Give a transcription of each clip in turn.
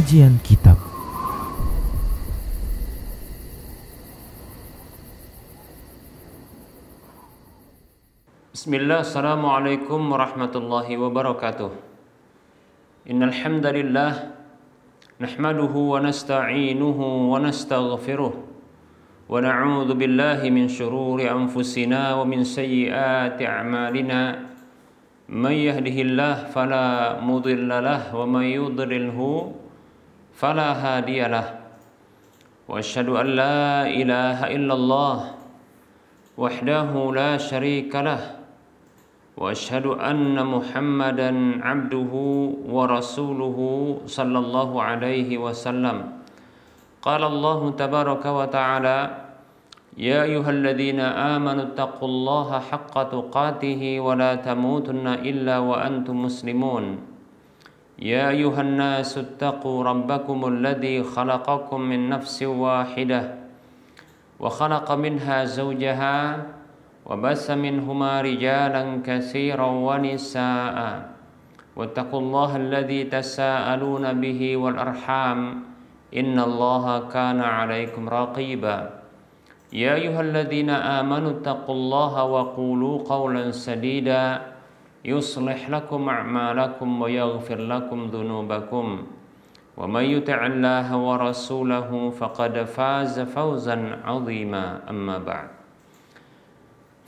Kajian Kitab. Bismillah, assalamualaikum warahmatullahi wabarakatuh. Innal hamdalillah nahmaduhu wa nasta'inuhu wa nastaghfiruh wa na'udzu billahi min shururi anfusina wa min sayyiati a'malina. May yahdihillahu fala mudilla lahu wa may yudlilhu fala hadiyalah. Wa asyhadu an la ilaha illallah wahdahu la syarika lah. Wa asyhadu anna Muhammadan abduhu wa rasuluhu sallallahu alaihi wasallam. Qala Allah tabaraka wa ta'ala, ya ayyuhalladzina amanu taqullaha haqqa tuqatih wa la tamutunna illa wa antum muslimun. Ya ayyuhan nasu taqu rabbakumul ladzi khalaqakum min nafsin wahidah wa khalaqa minha zawjaha wa bassa minhuma rijalan katsiran wa nisaa'a wattaqullaha alladzi tasaaluna bihi wal arham innallaha kana 'alaikum raqiba. Ya ayyuhalladzina amanu taqullaha wa qulu qawlan sadida yuslih lakum a'malakum wa yaghfir lakum dhunubakum wa may yuti'illaha wa rasulahu faqad faza fawzan 'azima. Amma ba'd.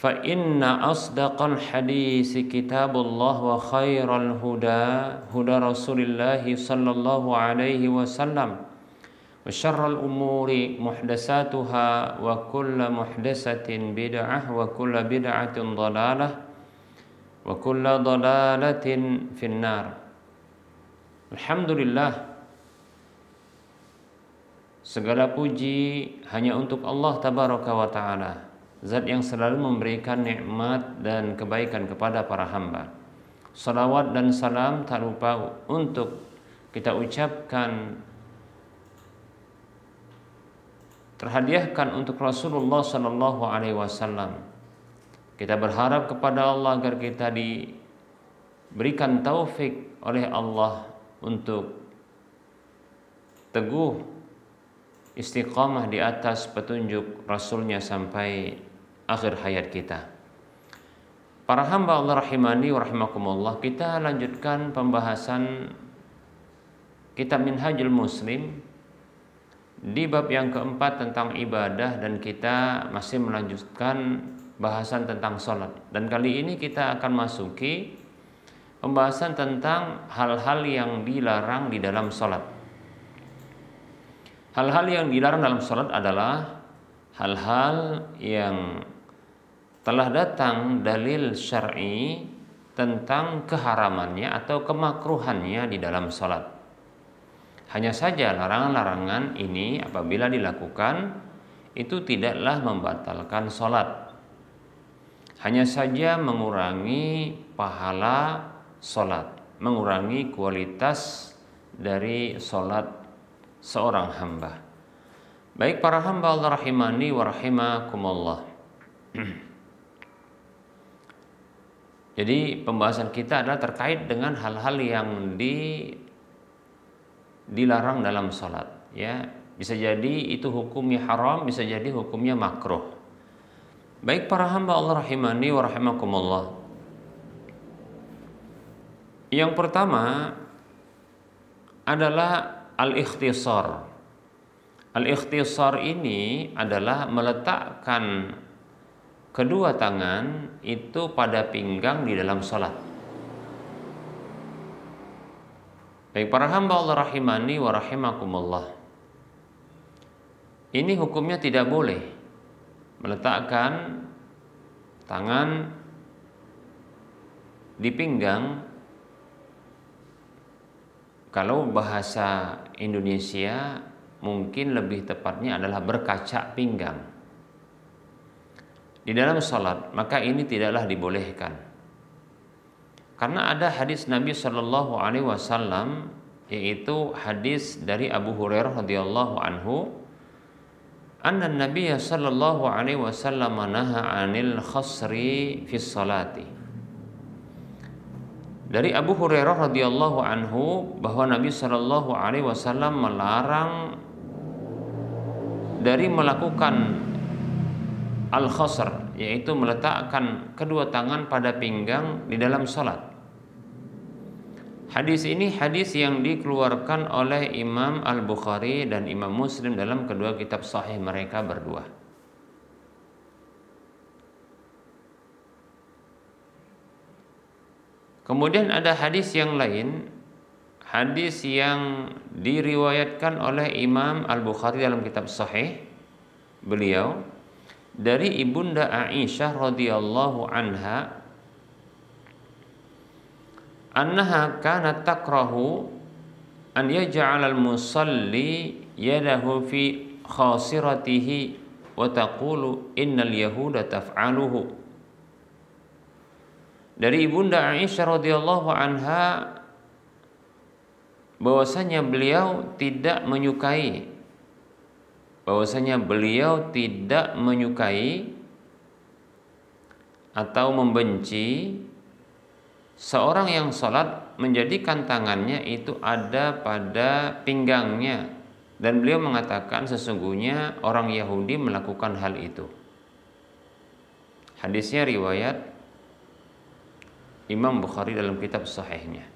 Fa inna asdaqal hadisi kitabullah wa khairal huda huda Rasulillah sallallahu alaihi wasallam wa syarrul umuri muhdatsatuha wa kullu muhdatsatin bid'ah wa kullu bid'atin dhalalah wa kullu dhalalatin finnar. Alhamdulillah, segala puji hanya untuk Allah tabaraka wa ta'ala, Zat yang selalu memberikan nikmat dan kebaikan kepada para hamba. Salawat dan salam tak lupa untuk kita ucapkan, terhadiahkan untuk Rasulullah sallallahu alaihi wasallam. Kita berharap kepada Allah agar kita diberikan taufik oleh Allah untuk teguh istiqamah di atas petunjuk Rasulnya sampai akhir hayat kita. Para hamba Allah rahimani wa rahimakumullah, kita lanjutkan pembahasan kitab Minhajul Muslim di bab yang keempat tentang ibadah, dan kita masih melanjutkan bahasan tentang sholat. Dan kali ini kita akan masuki pembahasan tentang hal-hal yang dilarang di dalam sholat. Hal-hal yang dilarang dalam sholat adalah hal-hal yang telah datang dalil syar'i tentang keharamannya atau kemakruhannya di dalam sholat. Hanya saja larangan-larangan ini apabila dilakukan itu tidaklah membatalkan sholat, hanya saja mengurangi pahala sholat, mengurangi kualitas dari sholat seorang hamba. Baik para hamba Allah rahimani wa rahimakumullah. Jadi pembahasan kita adalah terkait dengan hal-hal yang dilarang dalam sholat, ya. Bisa jadi itu hukumnya haram, bisa jadi hukumnya makruh. Baik para hamba Allah rahimani wa rahimakumullah. Yang pertama adalah al-ikhtisar. Al-ikhtisar ini adalah meletakkan kedua tangan itu pada pinggang di dalam sholat. Baik para hamba Allah rahimani wa rahimakumullah, ini hukumnya tidak boleh meletakkan tangan di pinggang. Kalau bahasa Indonesia mungkin lebih tepatnya adalah berkaca pinggang di dalam salat, maka ini tidaklah dibolehkan. Karena ada hadis Nabi Shallallahu alaihi wasallam, yaitu hadis dari Abu Hurairah radhiyallahu anhu, anna Nabi Shallallahu alaihi wasallam naha 'anil khasri fi salati. Dari Abu Hurairah radhiyallahu anhu bahwa Nabi Shallallahu alaihi wasallam melarang dari melakukan al-khasr, yaitu meletakkan kedua tangan pada pinggang di dalam salat. Hadis ini hadis yang dikeluarkan oleh Imam Al-Bukhari dan Imam Muslim dalam kedua kitab sahih mereka berdua. Kemudian ada hadis yang lain, hadis yang diriwayatkan oleh Imam Al-Bukhari dalam kitab sahih beliau dari Ibunda Aisyah radhiyallahu anha, annaha kanat takrahu an yaj'al al-musalli yadahu fi khasiratihi wa taqulu innal yahuda taf'aluhu. Dari Ibunda Aisyah radhiyallahu anha bahwasanya beliau tidak menyukai atau membenci seorang yang sholat menjadikan tangannya itu ada pada pinggangnya, dan beliau mengatakan sesungguhnya orang Yahudi melakukan hal itu. Hadisnya riwayat Imam Bukhari dalam kitab sahihnya.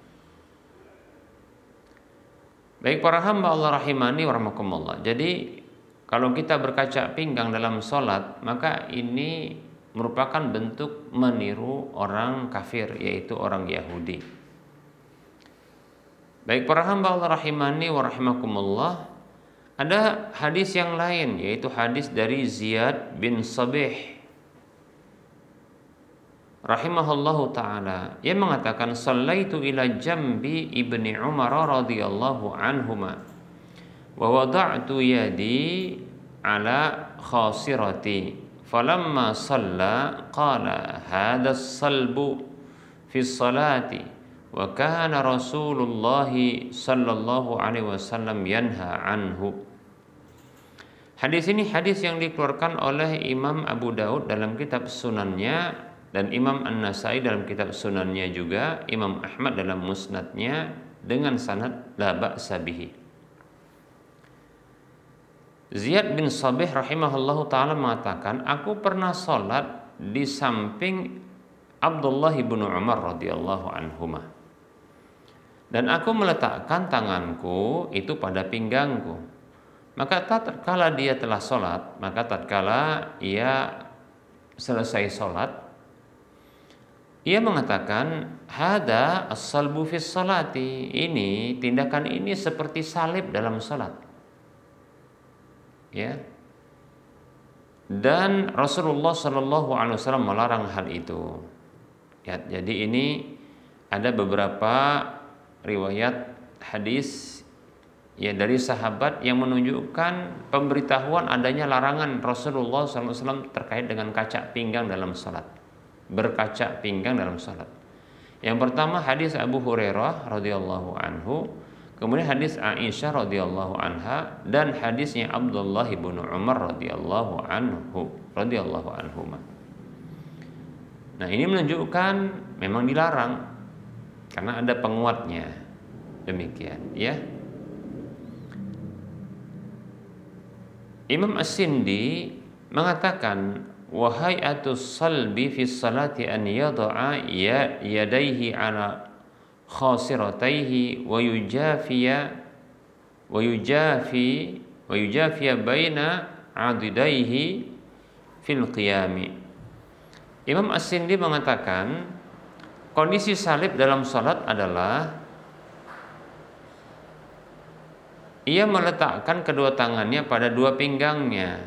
Baik para hamba Allah rahimani wa rahmakumullah. Jadi kalau kita berkaca pinggang dalam sholat, maka ini merupakan bentuk meniru orang kafir, yaitu orang Yahudi. Baik para hamba Allah rahimani wa rahimakumullah, ada hadis yang lain, yaitu hadis dari Ziyad bin Sabih rahimahullahu ta'ala, yang mengatakan sallaitu ila jambi ibni Umar radhiyallahu anhuma wa wada'tu yadi ala khasirati falamma shalla qala hadha as-salbu fi salati wa kana Rasulullah sallallahu alaihi wasallam yanha anhu. Hadis ini hadis yang dikeluarkan oleh Imam Abu Daud dalam kitab Sunannya, dan Imam An-Nasai dalam kitab Sunannya juga, Imam Ahmad dalam Musnadnya dengan sanad la ba'sa bihi. Ziyad bin Sabih rahimahullahu ta'ala mengatakan, aku pernah sholat di samping Abdullah bin Umar radhiyallahu anhuma, dan aku meletakkan tanganku itu pada pinggangku. Maka tatkala dia telah sholat, maka tatkala ia selesai sholat, ia mengatakan hada as-salbu fis salati, ini tindakan ini seperti salib dalam sholat. Ya. Dan Rasulullah Shallallahu alaihi wasallam melarang hal itu. Ya, jadi ini ada beberapa riwayat hadis ya dari sahabat yang menunjukkan pemberitahuan adanya larangan Rasulullah SAW terkait dengan kaca pinggang dalam salat, berkaca pinggang dalam salat. Yang pertama hadis Abu Hurairah radhiyallahu anhu, kemudian hadis Aisyah radhiyallahu anha, dan hadisnya Abdullah bin Umar radhiyallahu anhuma. Nah, ini menunjukkan memang dilarang karena ada penguatnya. Demikian, ya. Imam As-Sindi mengatakan wahai atus salbi fi salati an yada'a yadaihi ala khasirataihi wa yujafiya baina adidaihi fil qiyami. Imam As-Sindi mengatakan kondisi salib dalam salat adalah ia meletakkan kedua tangannya pada dua pinggangnya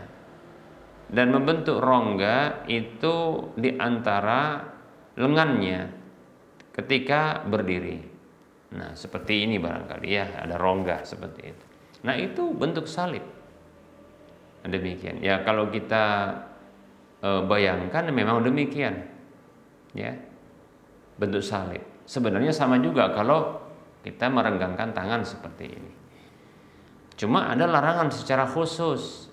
dan membentuk rongga itu di antara lengannya ketika berdiri. Nah, seperti ini barangkali ya, ada rongga seperti itu. Nah, itu bentuk salib. Demikian. Ya, kalau kita bayangkan memang demikian. Ya. Bentuk salib. Sebenarnya sama juga kalau kita merenggangkan tangan seperti ini. Cuma ada larangan secara khusus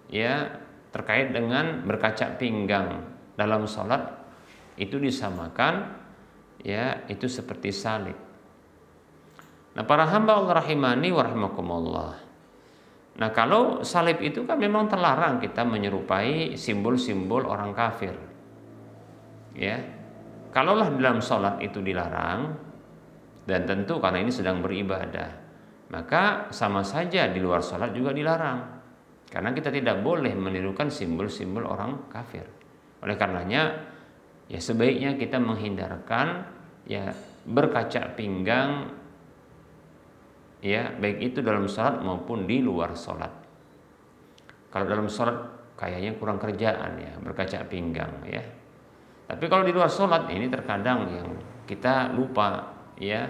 ya terkait dengan berkaca pinggang dalam sholat, itu disamakan ya itu seperti salib. Nah, para hamba Allah rahimani wa rahimakumullah. Nah, kalau salib itu kan memang terlarang kita menyerupai simbol-simbol orang kafir. Ya. Kalaulah dalam sholat itu dilarang, dan tentu karena ini sedang beribadah, maka sama saja di luar sholat juga dilarang. Karena kita tidak boleh menirukan simbol-simbol orang kafir. Oleh karenanya, ya sebaiknya kita menghindarkan ya berkaca pinggang, ya baik itu dalam sholat maupun di luar sholat. Kalau dalam sholat kayaknya kurang kerjaan ya berkaca pinggang ya. Tapi kalau di luar sholat ini terkadang yang kita lupa ya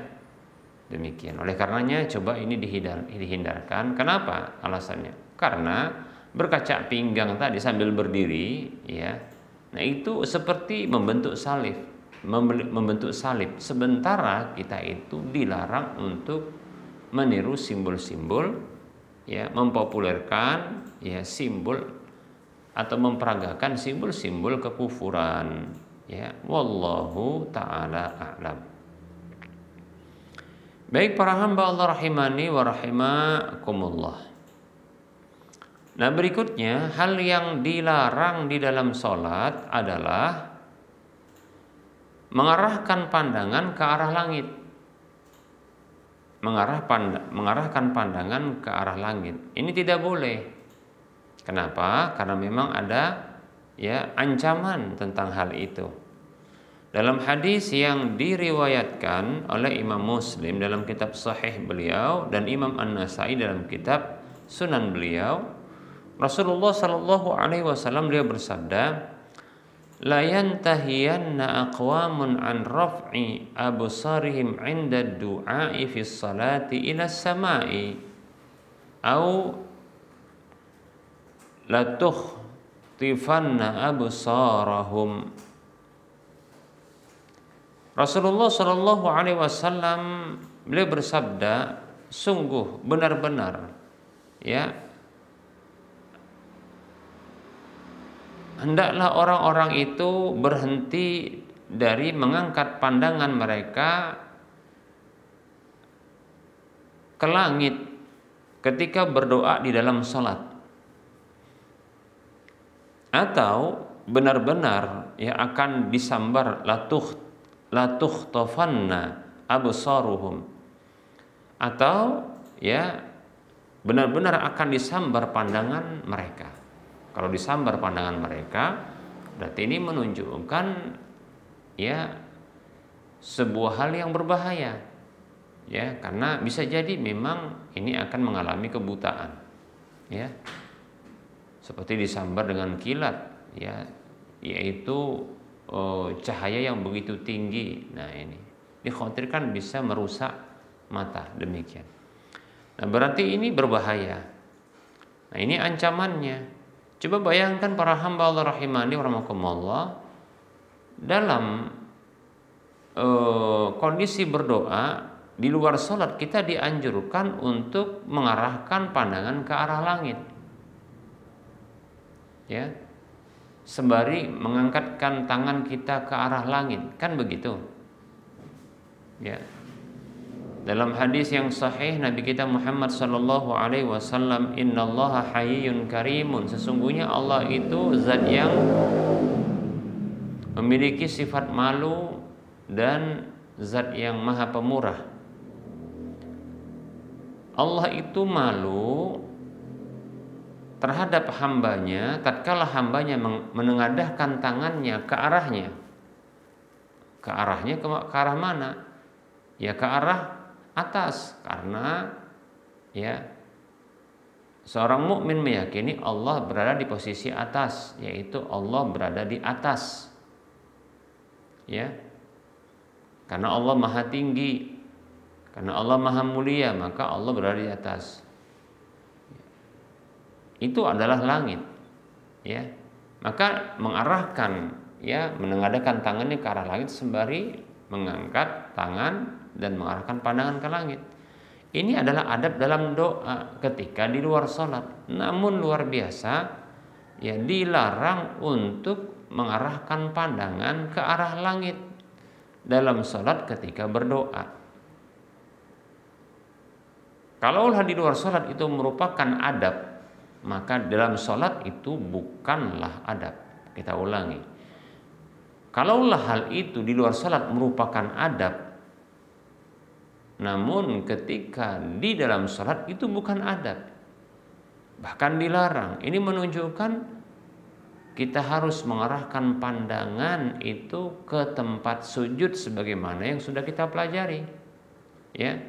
demikian. Oleh karenanya coba ini dihindarkan. Kenapa? Alasannya karena berkaca pinggang tadi sambil berdiri ya. Nah itu seperti membentuk salib, sementara kita itu dilarang untuk meniru simbol-simbol ya, mempopulerkan ya simbol atau memperagakan simbol-simbol kekufuran ya. Wallahu taala a'lam. Baik para hamba Allah rahimani wa rahimakumullah. Nah, berikutnya hal yang dilarang di dalam sholat adalah mengarahkan pandangan ke arah langit. Mengarahkan pandangan ke arah langit. Ini tidak boleh. Kenapa? Karena memang ada ya ancaman tentang hal itu. Dalam hadis yang diriwayatkan oleh Imam Muslim dalam kitab Sahih beliau dan Imam An-Nasai dalam kitab Sunan beliau, Rasulullah Shallallahu Alaihi Wasallam beliau bersabda, la yantahiyanna aqwamun an raf'i absarihim 'inda ad-du'a'i fi sholati ila as-sama'i au la tukhtifanna absarahum. Rasulullah Shallallahu Alaihi Wasallam beliau bersabda, sungguh benar-benar ya hendaklah orang-orang itu berhenti dari mengangkat pandangan mereka ke langit ketika berdoa di dalam sholat, atau benar-benar ya akan disambar latukhtafanna absaruhum, atau ya benar-benar akan disambar pandangan mereka. Kalau disambar pandangan mereka, berarti ini menunjukkan ya sebuah hal yang berbahaya. Ya, karena bisa jadi memang ini akan mengalami kebutaan. Ya. Seperti disambar dengan kilat, ya, yaitu cahaya yang begitu tinggi. Nah, ini dikhawatirkan bisa merusak mata, demikian. Nah, berarti ini berbahaya. Nah, ini ancamannya. Coba bayangkan para hamba Allah rahimani wa rahimakumullah, dalam kondisi berdoa di luar sholat kita dianjurkan untuk mengarahkan pandangan ke arah langit, ya, sembari mengangkatkan tangan kita ke arah langit, kan begitu, ya. Dalam hadis yang sahih Nabi kita Muhammad sallallahu alaihi wasallam, innallaha hayyun karimun, sesungguhnya Allah itu zat yang memiliki sifat malu dan zat yang maha pemurah. Allah itu malu terhadap hambanya tatkala hambanya menengadahkan tangannya ke arahnya. Ke arahnya ke arah mana? Ya ke arah atas, karena ya seorang mukmin meyakini Allah berada di posisi atas, yaitu Allah berada di atas, ya, karena Allah maha tinggi, karena Allah maha mulia, maka Allah berada di atas. Itu adalah langit, ya, maka mengarahkan, ya, menengadahkan tangannya ke arah langit sembari mengangkat tangan dan mengarahkan pandangan ke langit. Ini adalah adab dalam doa ketika di luar sholat. Namun luar biasa, ya, dilarang untuk mengarahkan pandangan ke arah langit. dalam salat ketika berdoa. Kalaulah di luar salat itu merupakan adab, maka dalam salat itu bukanlah adab. Kita ulangi. Kalaulah hal itu di luar salat merupakan adab, namun ketika di dalam salat itu bukan adab, bahkan dilarang. Ini menunjukkan kita harus mengarahkan pandangan itu ke tempat sujud sebagaimana yang sudah kita pelajari. Ya.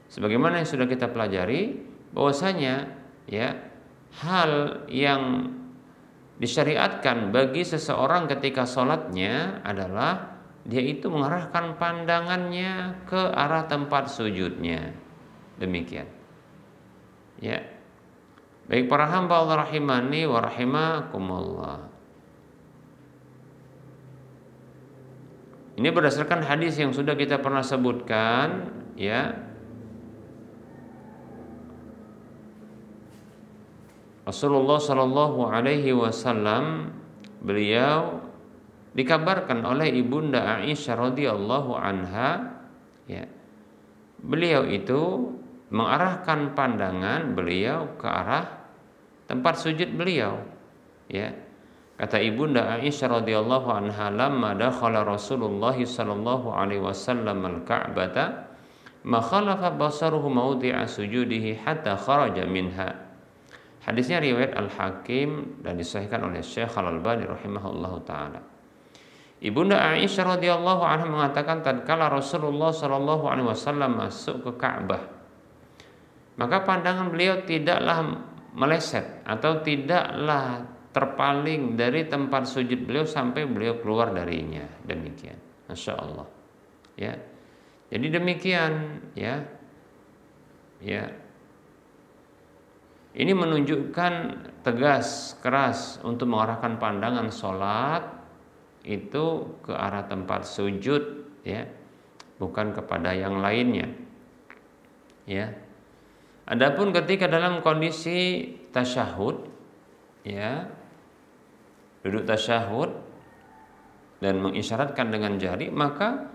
Sebagaimana yang sudah kita pelajari bahwasanya ya hal yang disyariatkan bagi seseorang ketika sholatnya adalah dia itu mengarahkan pandangannya ke arah tempat sujudnya. Demikian. Ya. Baik para hamba Allah rahimani wa rahimakumullah. Ini berdasarkan hadis yang sudah kita pernah sebutkan, ya. Rasulullah Shallallahu Alaihi Wasallam beliau dikabarkan oleh ibunda Aisyah radhiyallahu anha, ya, beliau itu mengarahkan pandangan beliau ke arah tempat sujud beliau, ya. Kata ibunda Aisyah radhiyallahu anha, lamma dakhala Rasulullah sallallahu alaihi wasallam al-Ka'bata ma khalafa basaruhu mawdi'a sujudihi hatta kharaja minha. Hadisnya riwayat Al-Hakim dan disahihkan oleh Syekh Al-Albani rahimahullahu taala. Ibunda Aisyah radhiyallahu anha mengatakan tatkala Rasulullah sallallahu alaihi wasallam masuk ke Ka'bah, maka pandangan beliau tidaklah meleset atau tidaklah terpaling dari tempat sujud beliau sampai beliau keluar darinya. Demikian. Masya Allah. Ya. Jadi demikian, ya. Ya. Ini menunjukkan tegas, keras untuk mengarahkan pandangan sholat itu ke arah tempat sujud, ya, bukan kepada yang lainnya. Ya. Adapun ketika dalam kondisi tasyahud, ya, duduk tasyahud dan mengisyaratkan dengan jari, maka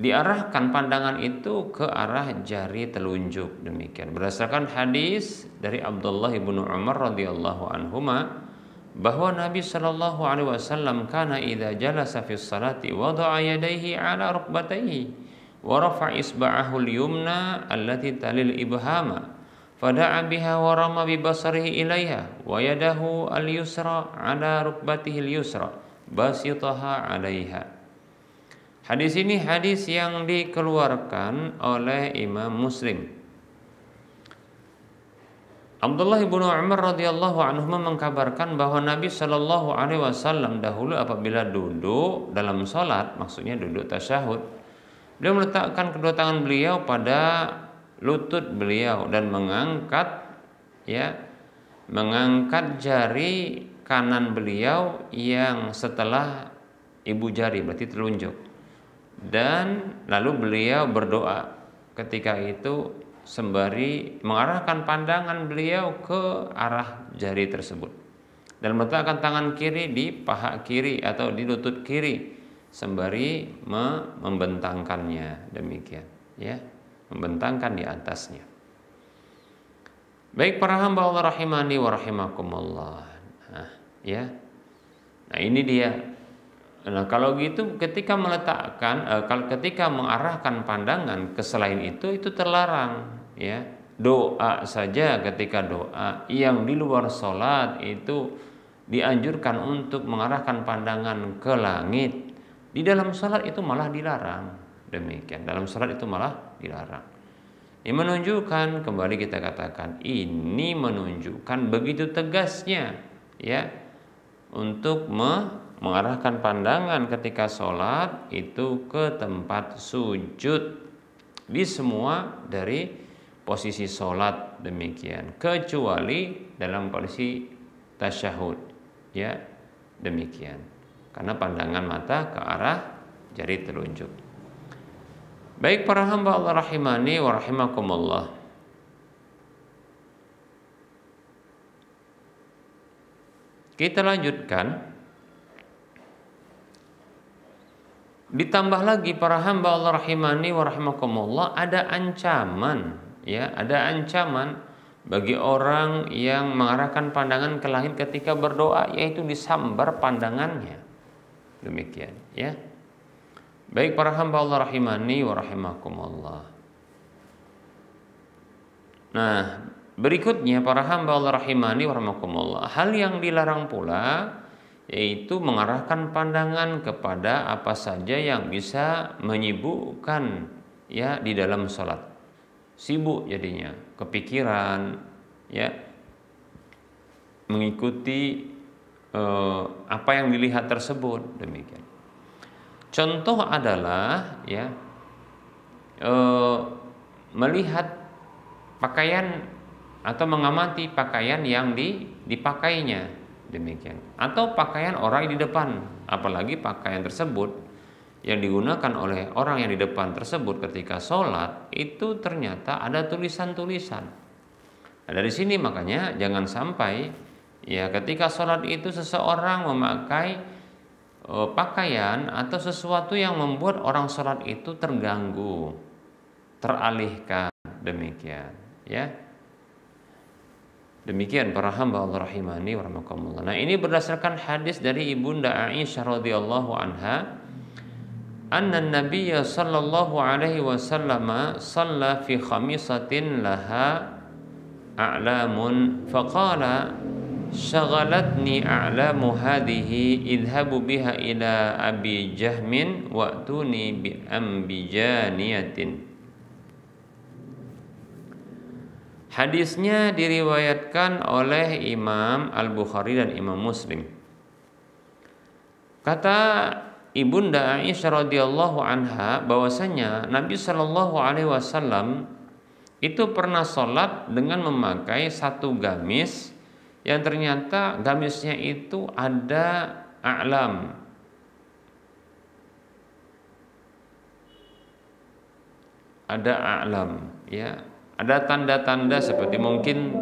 diarahkan pandangan itu ke arah jari telunjuk. Demikian berdasarkan hadis dari Abdullah bin Umar radhiyallahu anhuma bahwa Nabi sallallahu alaihi wasallam kana idza jalasa fi sholati wada'a yadayhi ala rukbatayhi wa rafa'a isba'ahu al-yumna allati talil ibhama fada'a biha wa rama bi basarihi ilaiha wa yadahu al-yusra ala rukbatihi al-yusra basitaha 'alaiha. Hadis ini hadis yang dikeluarkan oleh Imam Muslim. Abdullah bin Umar radhiyallahu anhu mengkabarkan bahwa Nabi Shallallahu alaihi wasallam dahulu apabila duduk dalam salat, maksudnya duduk tasyahud, beliau meletakkan kedua tangan beliau pada lutut beliau dan mengangkat jari kanan beliau yang setelah ibu jari, berarti telunjuk. Dan lalu beliau berdoa ketika itu sembari mengarahkan pandangan beliau ke arah jari tersebut dan meletakkan tangan kiri di paha kiri atau di lutut kiri sembari membentangkannya. Demikian, ya, membentangkan di atasnya. Baik para hamba Allah rahimani wa rahimakumullah. Nah ini dia. Nah kalau gitu ketika ketika mengarahkan pandangan ke selain itu terlarang, ya. Doa saja, ketika doa yang di luar sholat itu dianjurkan untuk mengarahkan pandangan ke langit. Di dalam sholat itu malah dilarang. Demikian, dalam sholat itu malah dilarang. Ini menunjukkan, kembali kita katakan, ini menunjukkan begitu tegasnya, ya, untuk mengarahkan pandangan ketika sholat itu ke tempat sujud di semua dari posisi sholat. Demikian, kecuali dalam posisi tasyahud, ya, demikian, karena pandangan mata ke arah jari telunjuk. Baik para hamba Allah rahimani wa rahimakumullah, kita lanjutkan. Ditambah lagi para hamba Allah rahimani wa rahimakumullah, ada ancaman, ya, ada ancaman bagi orang yang mengarahkan pandangan ke langit ketika berdoa, yaitu disambar pandangannya. Demikian, ya. Baik para hamba Allah rahimani wa rahimakumullah. Nah, berikutnya para hamba Allah rahimani wa rahimakumullah, hal yang dilarang pula yaitu mengarahkan pandangan kepada apa saja yang bisa menyibukkan, ya, di dalam sholat. Sibuk jadinya, kepikiran, ya, mengikuti apa yang dilihat tersebut. Demikian. Contoh adalah, ya, melihat pakaian atau mengamati pakaian yang dipakainya. Demikian. Atau pakaian orang yang di depan, apalagi pakaian tersebut yang digunakan oleh orang yang di depan tersebut ketika sholat itu ternyata ada tulisan-tulisan. Nah, dari sini makanya jangan sampai, ya, ketika sholat itu seseorang memakai pakaian atau sesuatu yang membuat orang sholat itu terganggu, teralihkan. Demikian, ya. Demikian para hamba Allah rahimani wa rahimakumullah. Nah, ini berdasarkan hadis dari Ibunda Aisyah radhiyallahu anha, anna Nabiyya sallallahu alaihi wasallam shalla fi khamisatin laha a'lamun faqala syaghalatni a'lamu hadhihi idhabu biha ila Abi Jahmin wa'tuni bi ambijaniyatin. Hadisnya diriwayatkan oleh Imam Al-Bukhari dan Imam Muslim. Kata Ibunda Aisyah radhiyallahu anha bahwasanya Nabi Shallallahu alaihi wasallam itu pernah sholat dengan memakai satu gamis yang ternyata gamisnya itu ada a'lam. Ada a'lam, ya. Ada tanda-tanda seperti mungkin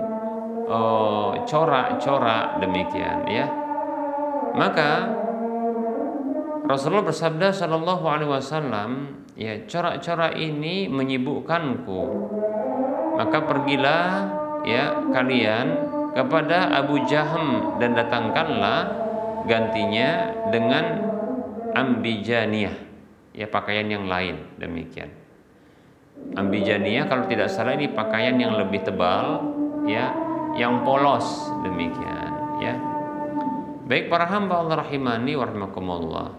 corak-corak, demikian, ya. Maka Rasulullah bersabda sallallahu alaihi wasallam, ya, corak-corak ini menyibukkanku. Maka pergilah, ya, kalian kepada Abu Jahm dan datangkanlah gantinya dengan ambijaniyah, ya, pakaian yang lain. Demikian. Ambijaniyah kalau tidak salah ini pakaian yang lebih tebal, ya, yang polos. Demikian, ya. Baik para hamba Allah rahimani wa rahimakumullah.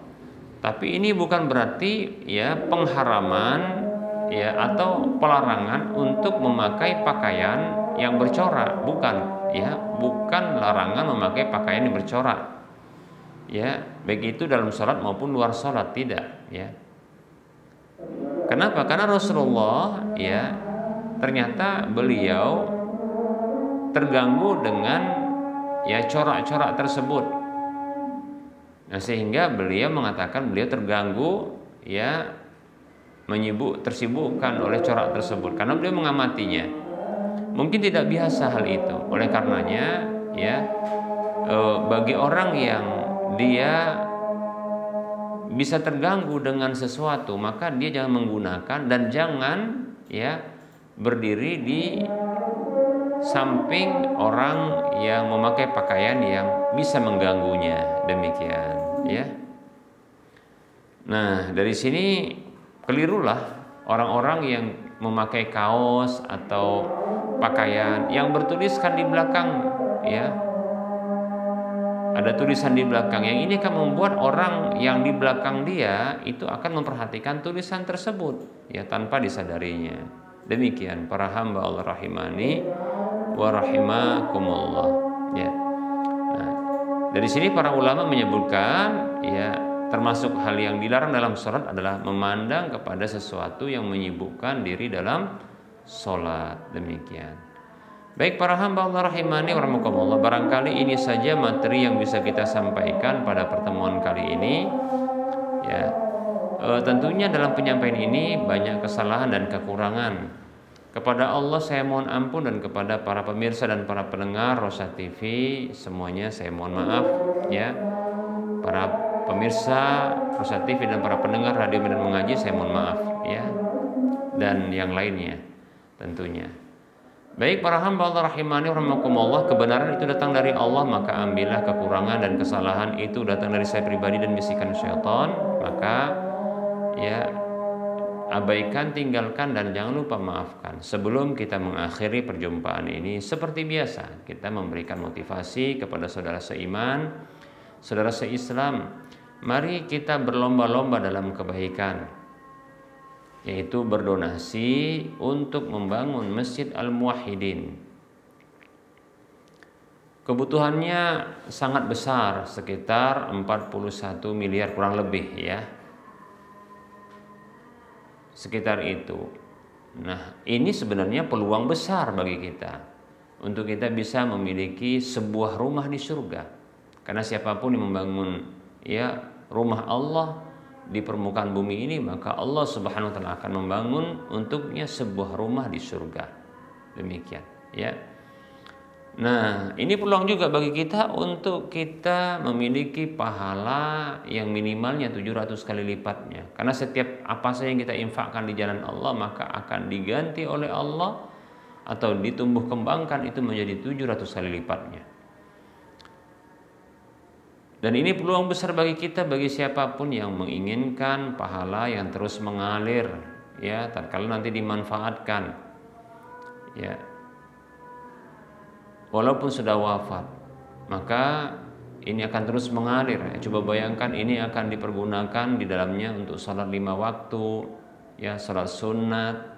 Tapi ini bukan berarti, ya, pengharaman, ya, atau pelarangan untuk memakai pakaian yang bercorak, bukan, ya, bukan larangan memakai pakaian yang bercorak, ya, baik itu dalam sholat maupun luar sholat, tidak, ya. Kenapa? Karena Rasulullah, ya, ternyata beliau terganggu dengan, ya, corak-corak tersebut. Nah, sehingga beliau mengatakan beliau terganggu, ya, tersibukkan oleh corak tersebut karena beliau mengamatinya. Mungkin tidak biasa hal itu. Oleh karenanya, ya, bagi orang yang dia bisa terganggu dengan sesuatu, maka dia jangan menggunakan dan jangan, ya, berdiri di samping orang yang memakai pakaian yang bisa mengganggunya. Demikian, ya. Nah, dari sini kelirulah orang-orang yang memakai kaos atau pakaian yang bertuliskan di belakang, ya, ada tulisan di belakang. Yang ini akan membuat orang yang di belakang dia itu akan memperhatikan tulisan tersebut, ya, tanpa disadarinya. Demikian para hamba Allah rahimani wa rahimakumullah, ya. Nah, dari sini para ulama menyebutkan, ya, termasuk hal yang dilarang dalam sholat adalah memandang kepada sesuatu yang menyibukkan diri dalam sholat. Demikian. Baik para hamba Allah rahimani wa rahimakumullah, barangkali ini saja materi yang bisa kita sampaikan pada pertemuan kali ini, ya. Tentunya dalam penyampaian ini banyak kesalahan dan kekurangan. Kepada Allah saya mohon ampun, dan kepada para pemirsa dan para pendengar Rosyad TV semuanya saya mohon maaf, ya. Para pemirsa Rosa TV dan para pendengar Radio Medan Mengaji, saya mohon maaf ya, dan yang lainnya tentunya. Baik para hamba Allah rahimani rahimakumullah, kebenaran itu datang dari Allah, maka ambillah. Kekurangan dan kesalahan itu datang dari saya pribadi dan bisikan syaitan, maka ya abaikan, tinggalkan, dan jangan lupa maafkan. Sebelum kita mengakhiri perjumpaan ini, seperti biasa kita memberikan motivasi kepada saudara seiman, saudara seislam. Mari kita berlomba-lomba dalam kebaikan, yaitu berdonasi untuk membangun Masjid Al-Muwahhidin. Kebutuhannya sangat besar, sekitar 41 miliar kurang lebih ya, sekitar itu. Nah, ini sebenarnya peluang besar bagi kita untuk kita bisa memiliki sebuah rumah di surga. Karena siapapun yang membangun ya rumah Allah di permukaan bumi ini, maka Allah Subhanahu wa taala akan membangun untuknya sebuah rumah di surga. Demikian ya. Nah, ini peluang juga bagi kita untuk kita memiliki pahala yang minimalnya 700 kali lipatnya. Karena setiap apa saja yang kita infakkan di jalan Allah, maka akan diganti oleh Allah atau ditumbuh kembangkan itu menjadi 700 kali lipatnya. Dan ini peluang besar bagi kita, bagi siapapun yang menginginkan pahala yang terus mengalir ya, tatkala nanti dimanfaatkan ya, walaupun sudah wafat, maka ini akan terus mengalir. Coba bayangkan, ini akan dipergunakan di dalamnya untuk sholat 5 waktu ya, sholat sunat,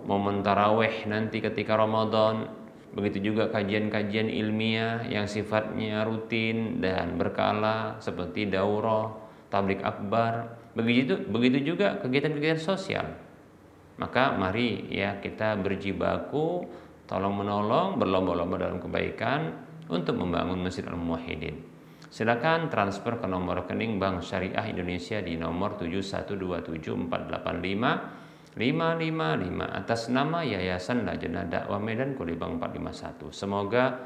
momen taraweh nanti ketika Ramadan. Begitu juga kajian-kajian ilmiah yang sifatnya rutin dan berkala seperti daurah, tablik akbar. Begitu juga kegiatan-kegiatan sosial. Maka mari ya kita berjibaku, tolong menolong, berlomba-lomba dalam kebaikan untuk membangun Masjid Al-Muwahhidin. Silakan transfer ke nomor rekening Bank Syariah Indonesia di nomor 7127485 555 atas nama Yayasan Lajnah Dakwah Medan Kulibang 451. Semoga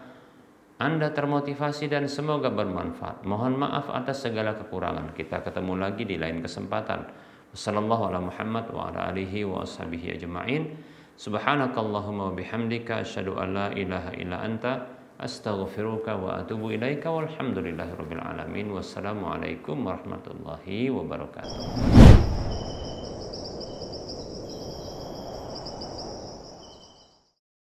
Anda termotivasi dan semoga bermanfaat. Mohon maaf atas segala kekurangan. Kita ketemu lagi di lain kesempatan. Wassallallahu ala Muhammad wa ala alihi wa ashabihi ajma'in. Subhanakallahumma wa bihamdika asyhadu an la ilaha illa anta astaghfiruka wa atubu ilaika walhamdulillahirabbil alamin. Wassalamualaikum warahmatullahi wabarakatuh.